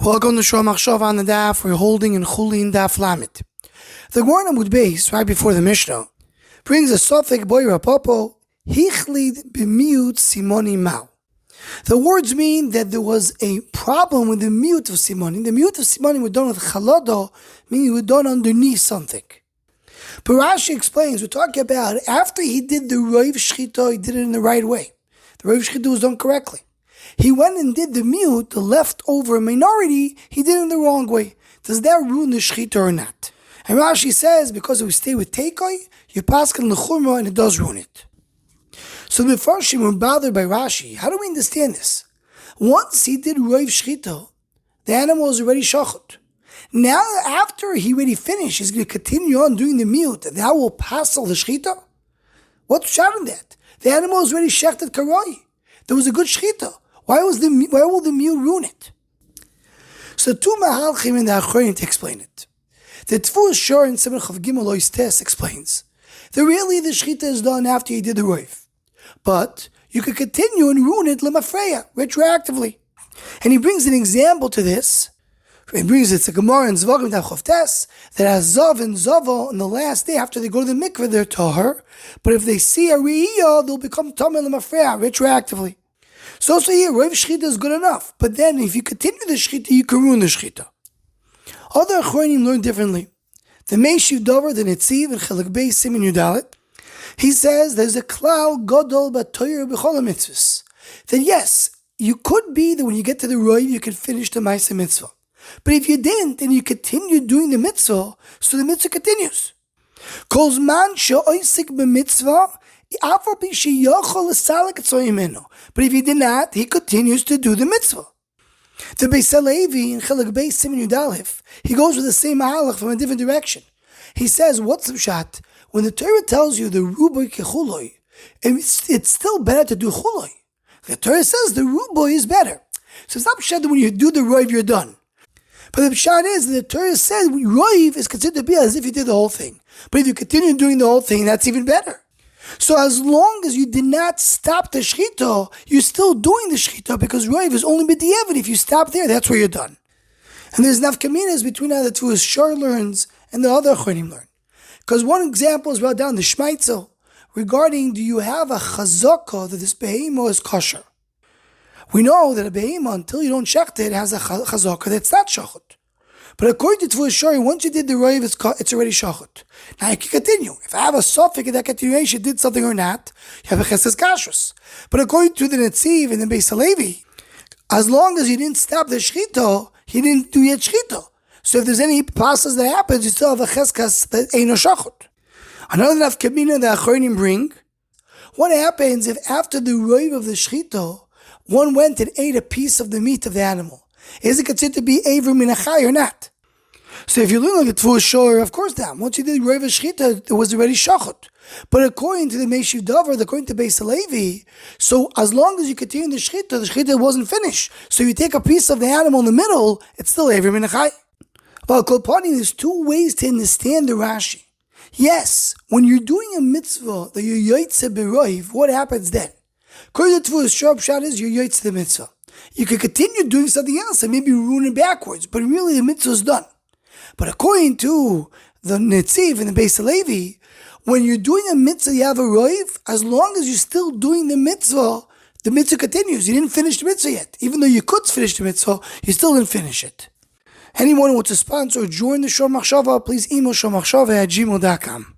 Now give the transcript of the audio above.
Welcome to Shor Machshava on the Daf. We're holding in Chulin Daf Lamed. The Gemara would base right before the Mishnah brings a sofek boy rapopo hichlid b'miut simoni mau. The words mean that there was a problem with the miut of simoni. The miut of simoni were done with chalodo, meaning you were done underneath something. But Rashi explains, we're talking about after he did the roiv shechita, he did it in the right way. The roiv shechita was done correctly. He went and did the miut, the leftover minority, he did it in the wrong way. Does that ruin the shechita or not? And Rashi says, because we stay with teikoi, you pass on the chumrah and it does ruin it. So the Mefarshim were bothered by Rashi. How do we understand this? Once he did roiv shechita, the animal was already shachot. Now after he already finished, he's going to continue on doing the miut, and that will pass all the shechita? What's shot in that? The animal was already shechted karoi. There was a good shechita. Why will the miut ruin it? So two mahalchim in the Achronim to explain it. The Tfu Shor in Simon Chav Gimel Lois Tes explains that really the shechita is done after you did the roiv, but you could continue and ruin it lemafreya, retroactively. And he brings an example to this. He brings it to Gemara in Zvagim Tav Tes that has Zav and Zavo on the last day after they go to the mikveh they're tahor, but if they see a riyah they'll become tamei lemafreya retroactively. So also here, roiv shechita is good enough. But then, if you continue the shechita, you can ruin the shechita. Other achronim learn differently. The Meishiv Dover, the Netziv, and Chelek Beis Simin Yudalet, he says there's a klal godol b'toyer b'chol mitzvahs. That yes, you could be that when you get to the roiv, you can finish the ma'aseh mitzvah. But if you didn't, and you continue doing the mitzvah, so the mitzvah continues. Kol zman she'oisik b'mitzvah, but if he did not, he continues to do the mitzvah. The Beis Halevi in Chelek Beis Simin Yudalef, he goes with the same halach from a different direction. He says, what's the pshat? When the Torah tells you the ruboy kechuloi, it's still better to do chuloi. The Torah says the ruboy is better. So it's not pshat that when you do the roiv, you're done. But the pshat is that the Torah says roiv is considered to be as if you did the whole thing. But if you continue doing the whole thing, that's even better. So as long as you did not stop the shechita, you're still doing the shechita because roiv is only b'diavad. If you stop there, that's where you're done. And there's nafkaminas between how the two Shor learns and the other achronim learn. Because one example is brought down the Shmeitzel regarding, do you have a chazaka that this behemah is kosher? We know that a behemah, until you don't shecht it, has a chazaka that's not shachot. But according to Tfu Shor, once you did the roiv, it's already shachot. Now you can continue. If I have a sofek in that continuation, did something or not, you have a chesed kashrus. But according to the Netziv and the Beis Halevi, as long as you didn't stop the shechita, he didn't do yet shechita. So if there's any passes that happens, you still have a cheskas that ain't no shachot. Another nafkamina the achronim bring, what happens if after the roiv of the shechita, one went and ate a piece of the meat of the animal? Is it considered to be Aver Minachai or not? So if you look at the Tfu Shor, of course not. Once you did Roiv Shechita, it was already Shachot. But according to the Meishiv Dover, according to Beis Halevi, so as long as you continue the Shechita wasn't finished. So you take a piece of the animal in the middle, it's still Aver Minachai. Well, Kolpani, there's two ways to understand the Rashi. Yes, when you're doing a mitzvah, that you're Yoitze B'Roiv, what happens then? According to Tfu Shor, pshat is you're Yoitze the mitzvah. You can continue doing something else and maybe ruin it backwards, but really the mitzvah is done. But according to the Netziv and the Beis Halevi, when you're doing a mitzvah, you have a roiv, as long as you're still doing the mitzvah continues. You didn't finish the mitzvah yet. Even though you could finish the mitzvah, you still didn't finish it. Anyone who wants to sponsor or join the Shor Machshava, please email shormachshava@gmail.com.